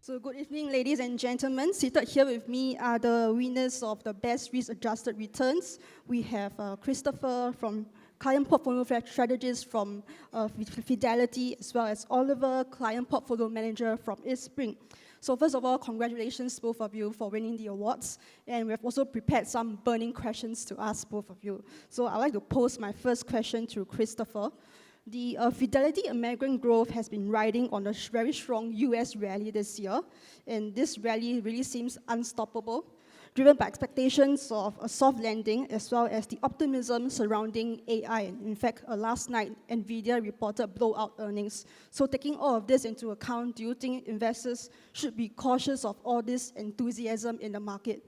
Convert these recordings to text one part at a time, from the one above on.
So good evening, ladies and gentlemen. Seated here with me are the winners of the Best Risk-Adjusted Returns. We have Christopher from Client Portfolio Strategist from Fidelity, as well as Oliver, Client Portfolio Manager from 𝗲𝘃𝘃. So first of all, congratulations both of you for winning the awards. And we have also prepared some burning questions to ask both of you. So I'd like to pose my first question to Christopher. The Fidelity American growth has been riding on a very strong US rally this year, and this rally really seems unstoppable, driven by expectations of a soft landing as well as the optimism surrounding AI. In fact, last night, NVIDIA reported blowout earnings. So taking all of this into account, do you think investors should be cautious of all this enthusiasm in the market?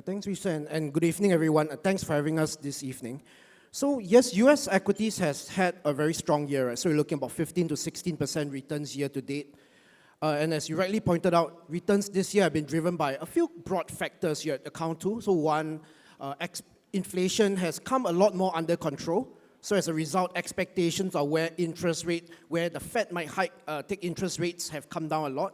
Thanks, Risa, and good evening, everyone. Thanks for having us this evening. So yes, US equities has had a very strong year. Right? So we're looking about 15 to 16% returns year to date. And as you rightly pointed out, returns this year have been driven by a few broad factors here at account to. So one, inflation has come a lot more under control. So as a result, expectations of where the Fed might take interest rates have come down a lot.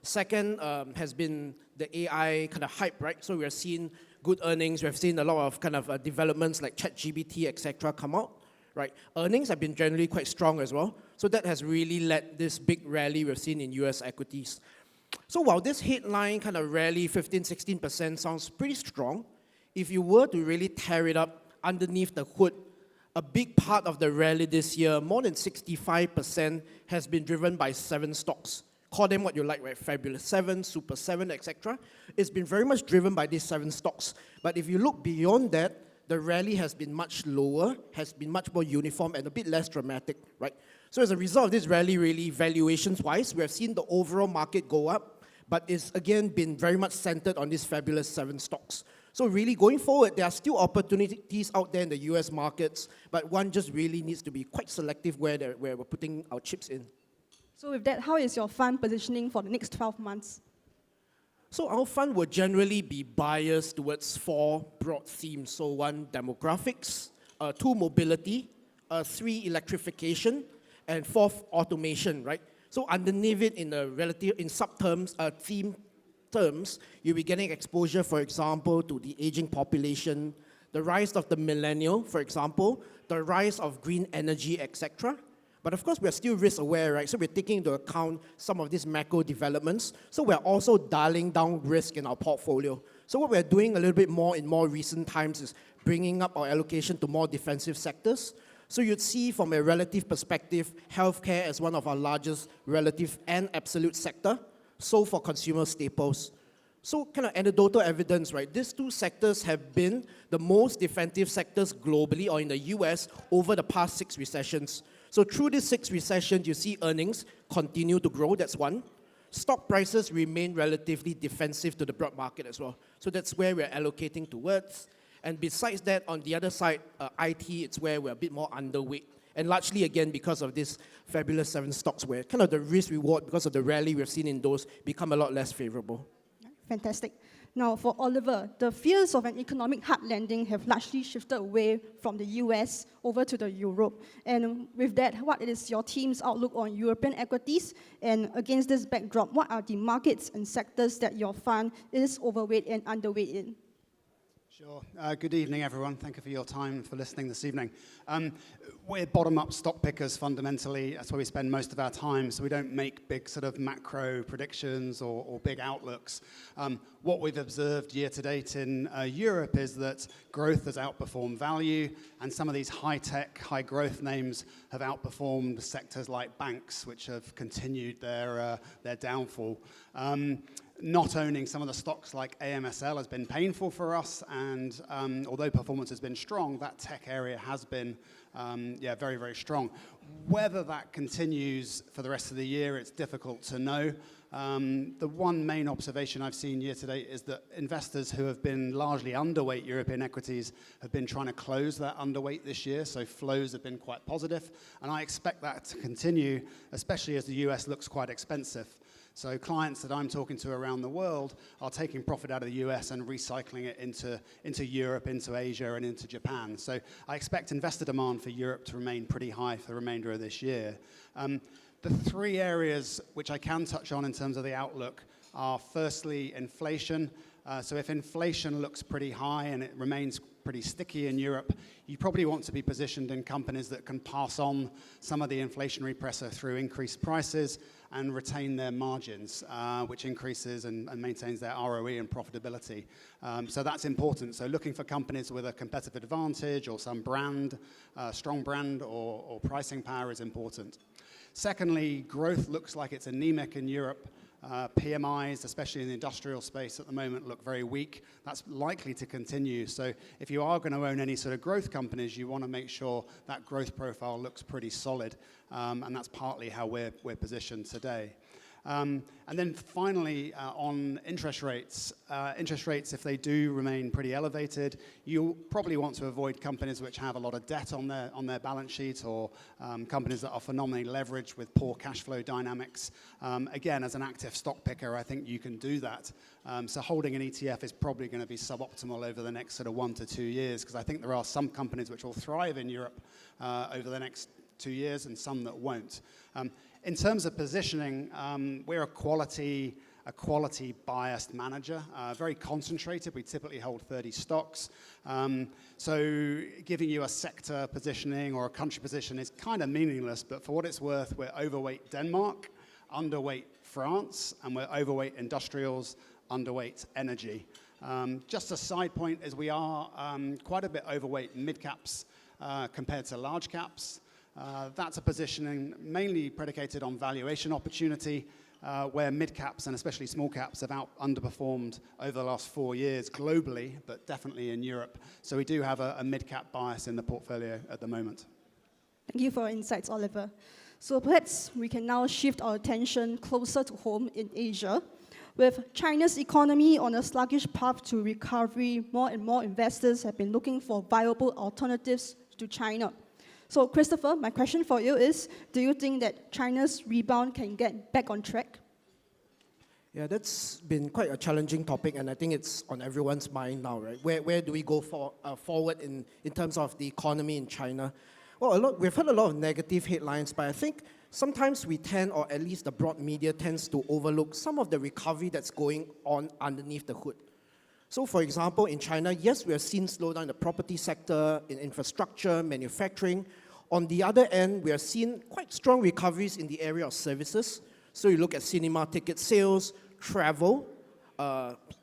Second has been the AI kind of hype, right? So we are seeing good earnings. We have seen a lot of kind of developments like ChatGPT, etc. come out, right? Earnings have been generally quite strong as well. So that has really led this big rally we've seen in US equities. So while this headline kind of rally, 15, 16% sounds pretty strong, if you were to really tear it up underneath the hood, a big part of the rally this year, more than 65%, has been driven by 7 stocks. Call them what you like, right? Fabulous 7, Super 7, etc. It's been very much driven by these 7 stocks. But if you look beyond that, the rally has been much lower, has been much more uniform and a bit less dramatic, right? So as a result of this rally, really, valuations-wise, we have seen the overall market go up, but it's again been very much centered on these fabulous 7 stocks. So really, going forward, there are still opportunities out there in the US markets, but one just really needs to be quite selective where we're putting our chips in. So with that, how is your fund positioning for the next 12 months? So our fund will generally be biased towards 4 broad themes. So 1, demographics, 2, mobility, 3, electrification, and 4th, automation, right? So underneath it in sub-terms, theme terms, you'll be getting exposure, for example, to the aging population, the rise of the millennial, for example, the rise of green energy, etc. But of course, we're still risk aware, right? So we're taking into account some of these macro developments. So we're also dialing down risk in our portfolio. So what we're doing a little bit more in more recent times is bringing up our allocation to more defensive sectors. So you'd see from a relative perspective, healthcare as one of our largest relative and absolute sector. So for consumer staples. So kind of anecdotal evidence, right? These 2 sectors have been the most defensive sectors globally or in the US over the past 6 recessions. So through these 6 recessions, you see earnings continue to grow, that's 1. Stock prices remain relatively defensive to the broad market as well. So that's where we're allocating towards. And besides that, on the other side, IT, it's where we're a bit more underweight. And largely, again, because of this fabulous 7 stocks where kind of the risk-reward, because of the rally we've seen in those, become a lot less favorable. Fantastic. Now, for Oliver, the fears of an economic hard landing have largely shifted away from the US over to the Europe. And with that, what is your team's outlook on European equities? And against this backdrop, what are the markets and sectors that your fund is overweight and underweight in? Sure. Good evening, everyone. Thank you for your time and for listening this evening. We're bottom-up stock pickers fundamentally. That's where we spend most of our time. So we don't make big sort of macro predictions or big outlooks. What we've observed year to date in Europe is that growth has outperformed value, and some of these high-tech, high-growth names have outperformed sectors like banks, which have continued their downfall. Not owning some of the stocks like AMSL has been painful for us, and although performance has been strong, that tech area has been very, very strong. Whether that continues for the rest of the year, it's difficult to know. The one main observation I've seen year to date is that investors who have been largely underweight European equities have been trying to close that underweight this year, so flows have been quite positive, and I expect that to continue, especially as the US looks quite expensive. So clients that I'm talking to around the world are taking profit out of the US and recycling it into Europe, into Asia, and into Japan. So I expect investor demand for Europe to remain pretty high for the remainder of this year. The three areas which I can touch on in terms of the outlook are firstly inflation. So if inflation looks pretty high and it remains pretty sticky in Europe, you probably want to be positioned in companies that can pass on some of the inflationary pressure through increased prices and retain their margins, which increases and maintains their ROE and profitability. So that's important. So looking for companies with a competitive advantage or some brand, strong brand or pricing power is important. Secondly, growth looks like it's anemic in Europe. PMIs, especially in the industrial space at the moment, look very weak. That's likely to continue. So if you are going to own any sort of growth companies, you want to make sure that growth profile looks pretty solid. And that's partly how we're positioned today. And then finally, on interest rates, if they do remain pretty elevated, you'll probably want to avoid companies which have a lot of debt on their balance sheet, or companies that are phenomenally leveraged with poor cash flow dynamics. Again, as an active stock picker, I think you can do that. So holding an ETF is probably going to be suboptimal over the next sort of 1 to 2 years, because I think there are some companies which will thrive in Europe over the next 2 years and some that won't. In terms of positioning, we're a quality biased manager, very concentrated. We typically hold 30 stocks. So giving you a sector positioning or a country position is kind of meaningless, but for what it's worth, we're overweight Denmark, underweight France, and we're overweight industrials, underweight energy. Just a side point is we are quite a bit overweight mid-caps compared to large caps. That's a positioning mainly predicated on valuation opportunity, where mid-caps and especially small caps have underperformed over the last 4 years globally, but definitely in Europe. So we do have a mid-cap bias in the portfolio at the moment. Thank you for your insights, Oliver. So perhaps we can now shift our attention closer to home in Asia. With China's economy on a sluggish path to recovery, more and more investors have been looking for viable alternatives to China. So Christopher, my question for you is, do you think that China's rebound can get back on track? Yeah, that's been quite a challenging topic, and I think it's on everyone's mind now, right? Where do we go forward in terms of the economy in China? Well, we've heard a lot of negative headlines, but I think sometimes we tend, or at least the broad media tends to overlook some of the recovery that's going on underneath the hood. So for example, in China, yes, we have seen slowdown in the property sector, in infrastructure, manufacturing. On the other end, we have seen quite strong recoveries in the area of services. So you look at cinema ticket sales, travel.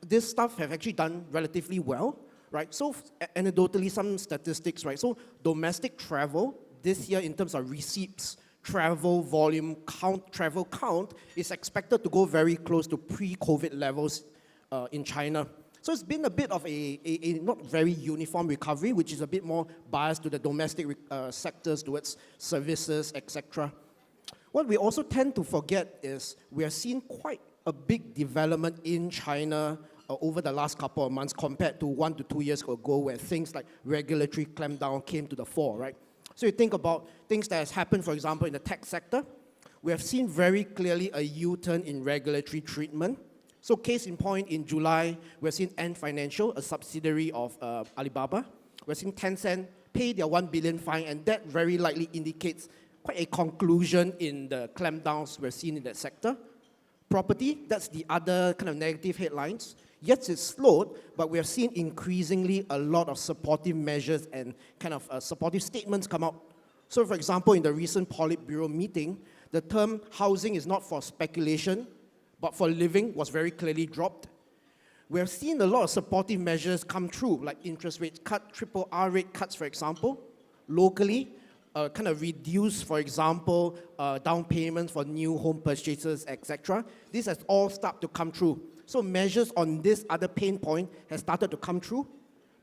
This stuff have actually done relatively well, right? So anecdotally, some statistics, right? So domestic travel this year in terms of receipts, travel volume, travel count is expected to go very close to pre-COVID levels in China. So it's been a bit of a not very uniform recovery, which is a bit more biased to the domestic sectors, towards services, etc. What we also tend to forget is we have seen quite a big development in China over the last couple of months compared to 1 to 2 years ago, where things like regulatory clampdown came to the fore, right? So you think about things that has happened, for example, in the tech sector. We have seen very clearly a U-turn in regulatory treatment. So case in point, in July, we've seen Ant Financial, a subsidiary of Alibaba. We've seen Tencent pay their 1 billion fine, and that very likely indicates quite a conclusion in the clampdowns we've seen in that sector. Property, that's the other kind of negative headlines. Yes, it's slowed, but we have seen increasingly a lot of supportive measures and kind of supportive statements come out. So for example, in the recent Politburo meeting, the term housing is not for speculation, but for living was very clearly dropped. We have seen a lot of supportive measures come through, like interest rate cut, triple R rate cuts, for example. Locally, kind of reduce, for example, down payments for new home purchases, etc. This has all started to come through. So measures on this other pain point has started to come through.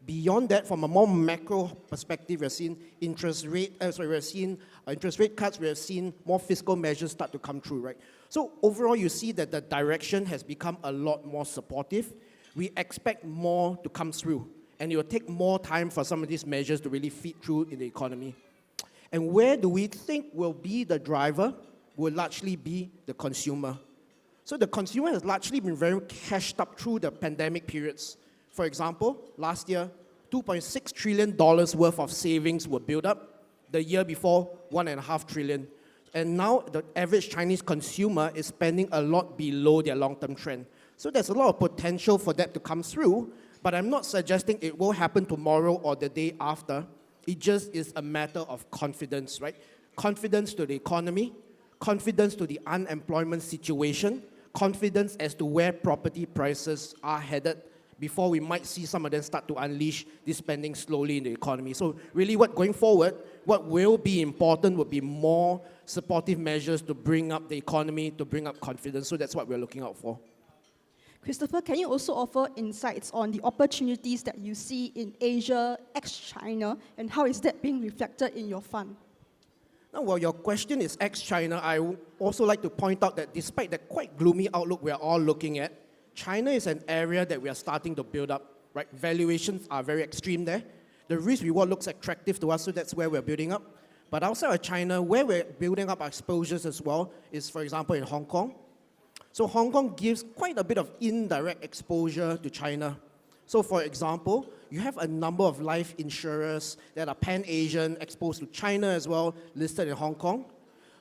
Beyond that, from a more macro perspective, we've seen interest rate cuts, we have seen more fiscal measures start to come through, right? So overall, you see that the direction has become a lot more supportive. We expect more to come through, and it will take more time for some of these measures to really feed through in the economy. And where do we think will be the driver? Will largely be the consumer. So the consumer has largely been very cashed up through the pandemic periods. For example, last year, $2.6 trillion worth of savings were built up. The year before, $1.5 trillion. And now the average Chinese consumer is spending a lot below their long-term trend. So there's a lot of potential for that to come through, but I'm not suggesting it will happen tomorrow or the day after. It just is a matter of confidence, right? Confidence to the economy, confidence to the unemployment situation, confidence as to where property prices are headed before we might see some of them start to unleash this spending slowly in the economy. So really going forward, what will be important would be more supportive measures to bring up the economy, to bring up confidence. So that's what we're looking out for. Christopher, can you also offer insights on the opportunities that you see in Asia, ex-China, and how is that being reflected in your fund? Now, while your question is ex-China, I would also like to point out that despite the quite gloomy outlook we're all looking at, China is an area that we are starting to build up, right? Valuations are very extreme there. The risk-reward looks attractive to us, so that's where we're building up. But outside of China, where we're building up our exposures as well is, for example, in Hong Kong. So Hong Kong gives quite a bit of indirect exposure to China. So for example, you have a number of life insurers that are pan-Asian, exposed to China as well, listed in Hong Kong.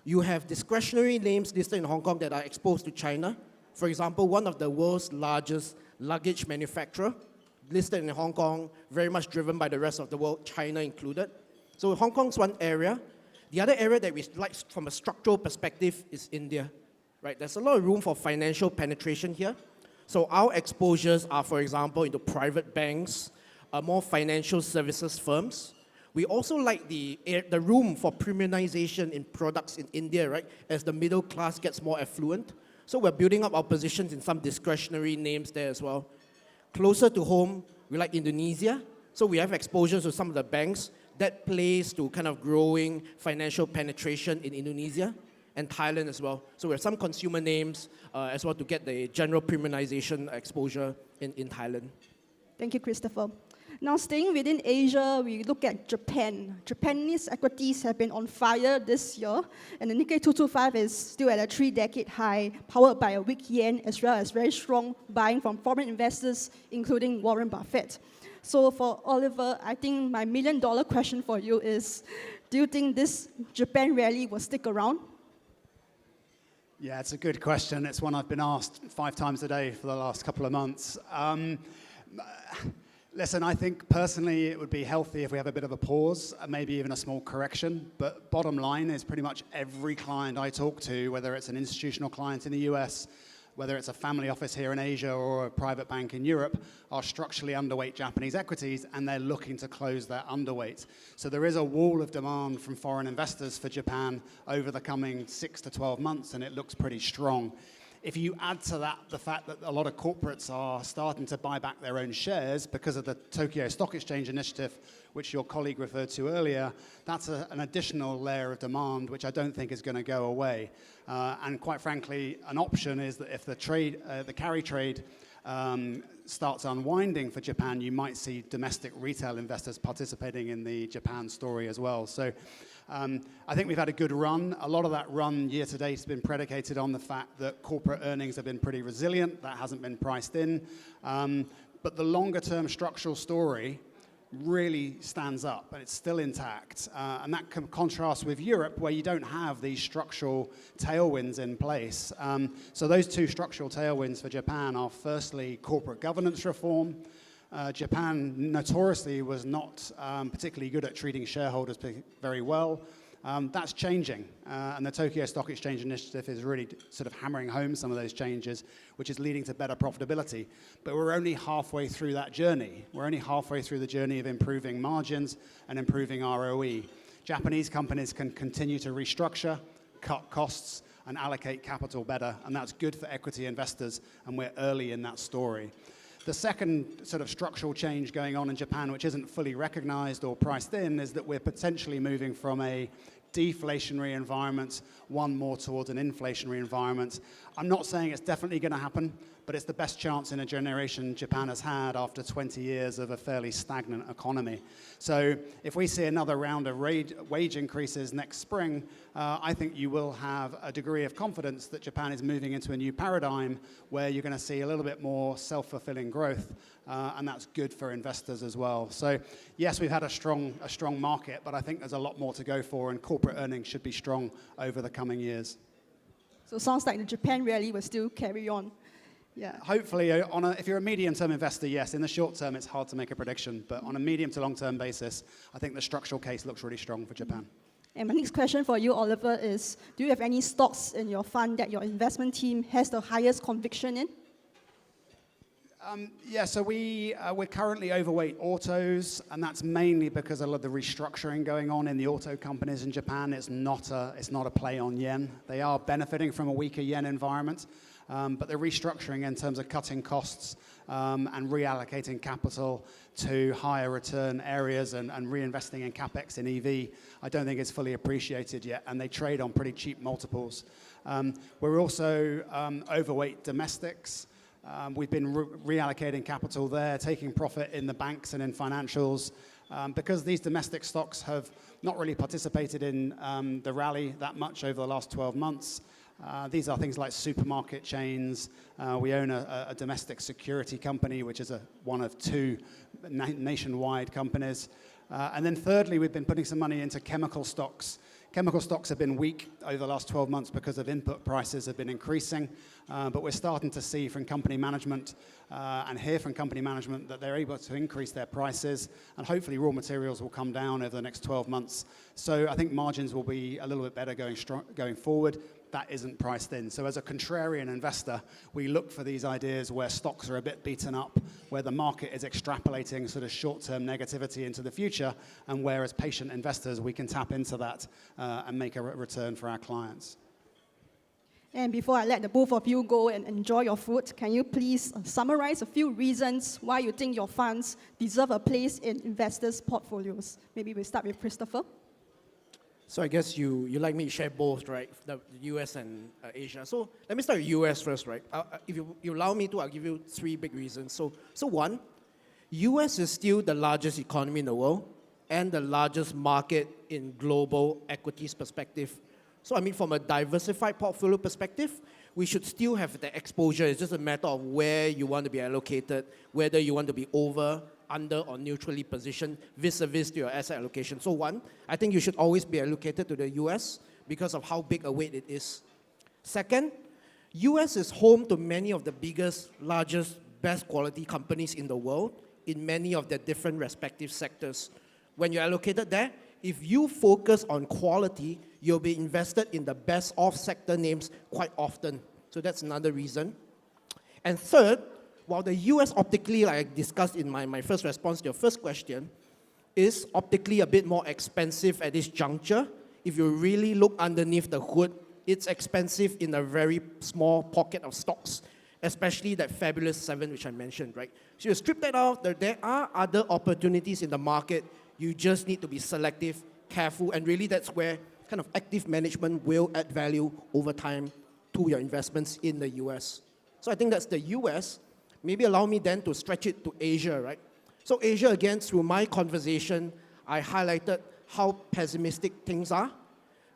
You have discretionary names listed in Hong Kong that are exposed to China. For example, one of the world's largest luggage manufacturer, listed in Hong Kong, very much driven by the rest of the world, China included. So Hong Kong's one area. The other area that we like from a structural perspective is India. Right, there's a lot of room for financial penetration here. So our exposures are, for example, into private banks, more financial services firms. We also like the room for premiumization in products in India, right, as the middle class gets more affluent. So we're building up our positions in some discretionary names there as well. Closer to home, we like Indonesia. So we have exposures to some of the banks that plays to kind of growing financial penetration in Indonesia. And Thailand as well. So we have some consumer names as well to get the general premiumization exposure in Thailand. Thank you, Christopher. Now, staying within Asia, we look at Japan. Japanese equities have been on fire this year, and the Nikkei 225 is still at a 3-decade high, powered by a weak yen, as well as very strong buying from foreign investors, including Warren Buffett. So for Oliver, I think my million-dollar question for you is, do you think this Japan rally will stick around? Yeah, it's a good question. It's one I've been asked 5 times a day for the last couple of months. Listen, I think personally it would be healthy if we have a bit of a pause, maybe even a small correction. But bottom line is pretty much every client I talk to, whether it's an institutional client in the US, whether it's a family office here in Asia or a private bank in Europe, are structurally underweight Japanese equities, and they're looking to close that underweight. So there is a wall of demand from foreign investors for Japan over the coming 6 to 12 months, and it looks pretty strong. If you add to that the fact that a lot of corporates are starting to buy back their own shares because of the Tokyo Stock Exchange initiative, which your colleague referred to earlier, that's an additional layer of demand, which I don't think is going to go away. And quite frankly, an option is that if the carry trade starts unwinding for Japan, you might see domestic retail investors participating in the Japan story as well. So I think we've had a good run. A lot of that run year to date has been predicated on the fact that corporate earnings have been pretty resilient. That hasn't been priced in. But the longer term structural story really stands up, and it's still intact. And that contrasts with Europe, where you don't have these structural tailwinds in place. So those 2 structural tailwinds for Japan are firstly corporate governance reform. Japan notoriously was not particularly good at treating shareholders very well. That's changing, and the Tokyo Stock Exchange initiative is really sort of hammering home some of those changes, which is leading to better profitability. But we're only halfway through that journey. We're only halfway through the journey of improving margins and improving ROE. Japanese companies can continue to restructure, cut costs, and allocate capital better, and that's good for equity investors, and we're early in that story. The second sort of structural change going on in Japan, which isn't fully recognized or priced in, is that we're potentially moving from a deflationary environment, one more towards an inflationary environment. I'm not saying it's definitely going to happen, but it's the best chance in a generation Japan has had after 20 years of a fairly stagnant economy. So if we see another round of wage increases next spring, I think you will have a degree of confidence that Japan is moving into a new paradigm where you're going to see a little bit more self-fulfilling growth, and that's good for investors as well. So yes, we've had a strong market, but I think there's a lot more to go for, and corporate corporate earnings should be strong over the coming years. So it sounds like the Japan rally will still carry on. Yeah. Hopefully, if you're a medium-term investor, yes. In the short term, it's hard to make a prediction. But on a medium to long-term basis, I think the structural case looks really strong for Japan. And my next question for you, Oliver, is do you have any stocks in your fund that your investment team has the highest conviction in? Yeah, so we're currently overweight autos, and that's mainly because of the restructuring going on in the auto companies in Japan. It's not a play on yen. They are benefiting from a weaker yen environment, but the restructuring in terms of cutting costs and reallocating capital to higher return areas and reinvesting in capex in EV, I don't think it's fully appreciated yet, and they trade on pretty cheap multiples. We're also overweight domestics. We've been reallocating capital there, taking profit in the banks and in financials, because these domestic stocks have not really participated in the rally that much over the last 12 months. These are things like supermarket chains. We own a domestic security company, which is one of two nationwide companies. And then thirdly, we've been putting some money into chemical stocks. Chemical stocks have been weak over the last 12 months because of input prices have been increasing, but we're starting to see from company management and hear from company management that they're able to increase their prices, and hopefully raw materials will come down over the next 12 months. So I think margins will be a little bit better going forward. That isn't priced in. So as a contrarian investor, we look for these ideas where stocks are a bit beaten up, where the market is extrapolating sort of short-term negativity into the future, and where as patient investors, we can tap into that and make a return for our clients. And before I let the both of you go and enjoy your food, can you please summarize a few reasons why you think your funds deserve a place in investors' portfolios? Maybe we'll start with Christopher. So I guess you like me to share both, right? The US and Asia. So let me start with US first, right? If you allow me to, I'll give you three big reasons. So one, US is still the largest economy in the world and the largest market in global equities perspective. So I mean, from a diversified portfolio perspective, we should still have the exposure. It's just a matter of where you want to be allocated, whether you want to be over, under, or neutrally positioned vis-a-vis to your asset allocation. So one, I think you should always be allocated to the US because of how big a weight it is. Second, US is home to many of the biggest, largest, best quality companies in the world in many of their different respective sectors. When you're allocated there, if you focus on quality, you'll be invested in the best off sector names quite often. So that's another reason. And third, while the US optically, like I discussed in my first response to your first question, is optically a bit more expensive at this juncture, if you really look underneath the hood, it's expensive in a very small pocket of stocks, especially that fabulous 7 which I mentioned, right? So you strip that out, there are other opportunities in the market. You just need to be selective, careful, and really that's where kind of active management will add value over time to your investments in the US. So I think that's the US. Maybe allow me then to stretch it to Asia, right? So Asia, again, through my conversation, I highlighted how pessimistic things are.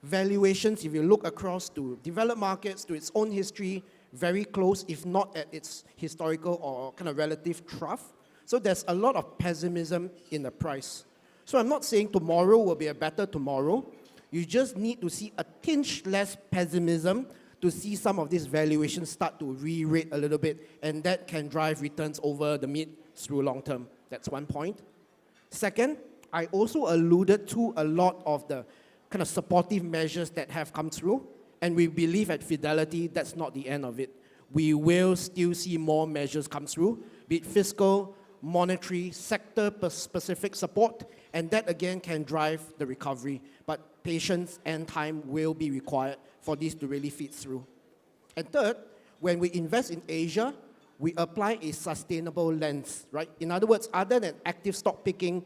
Valuations, if you look across to developed markets, to its own history, very close, if not at its historical or kind of relative trough. So there's a lot of pessimism in the price. So I'm not saying tomorrow will be a better tomorrow. You just need to see a tinge less pessimism to see some of these valuations start to re-rate a little bit, and that can drive returns over the mid through long term. That's one point. Second, I also alluded to a lot of the kind of supportive measures that have come through, and we believe at Fidelity that's not the end of it. We will still see more measures come through, be it fiscal, monetary, sector-specific support, and that again can drive the recovery. But patience and time will be required for this to really feed through. And third, when we invest in Asia, we apply a sustainable lens, right? In other words, other than active stock picking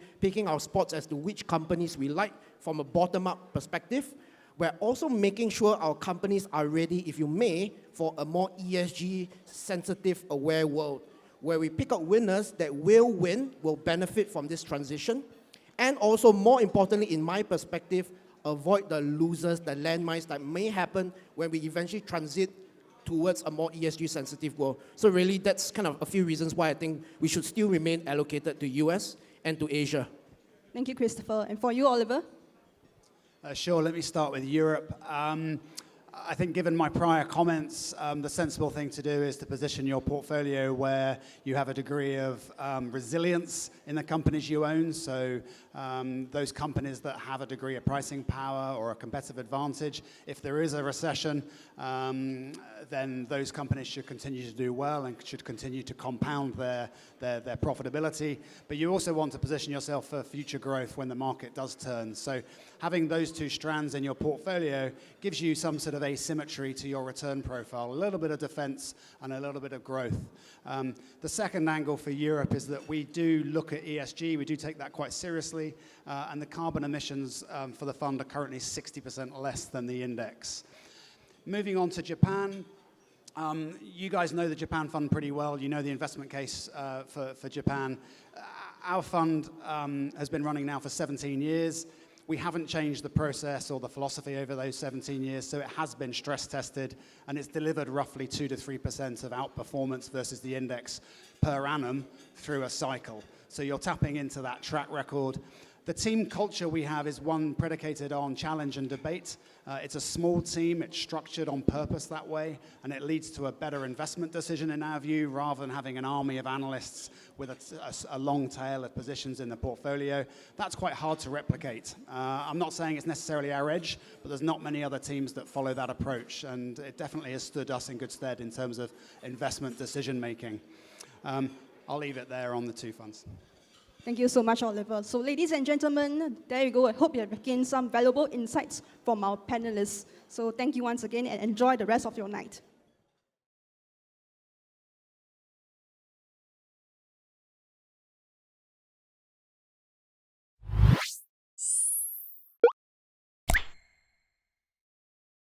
our spots as to which companies we like from a bottom-up perspective, we're also making sure our companies are ready, if you may, for a more ESG-sensitive, aware world, where we pick out winners that will win, will benefit from this transition, and also, more importantly, in my perspective, avoid the losers, the landmines that may happen when we eventually transit towards a more ESG-sensitive world. So really, that's kind of a few reasons why I think we should still remain allocated to US and to Asia. Thank you, Christopher. And for you, Oliver? Sure, let me start with Europe. I think given my prior comments, the sensible thing to do is to position your portfolio where you have a degree of resilience in the companies you own. So those companies that have a degree of pricing power or a competitive advantage. If there is a recession, then those companies should continue to do well and should continue to compound their profitability. But you also want to position yourself for future growth when the market does turn. So having those two strands in your portfolio gives you some sort of asymmetry to your return profile, a little bit of defense and a little bit of growth. The second angle for Europe is that we do look at ESG, we do take that quite seriously, and the carbon emissions for the fund are currently 60% less than the index. Moving on to Japan, you guys know the Japan fund pretty well. You know the investment case for Japan. Our fund has been running now for 17 years. We haven't changed the process or the philosophy over those 17 years, so it has been stress tested, and it's delivered roughly 2 to 3% of outperformance versus the index per annum through a cycle. So you're tapping into that track record. The team culture we have is one predicated on challenge and debate. It's a small team, it's structured on purpose that way, and it leads to a better investment decision in our view, rather than having an army of analysts with a long tail of positions in the portfolio. That's quite hard to replicate. I'm not saying it's necessarily our edge, but there's not many other teams that follow that approach, and it definitely has stood us in good stead in terms of investment decision making. I'll leave it there on the two funds. Thank you so much, Oliver. So ladies and gentlemen, there you go. I hope you have gained some valuable insights from our panelists. So thank you once again and enjoy the rest of your night.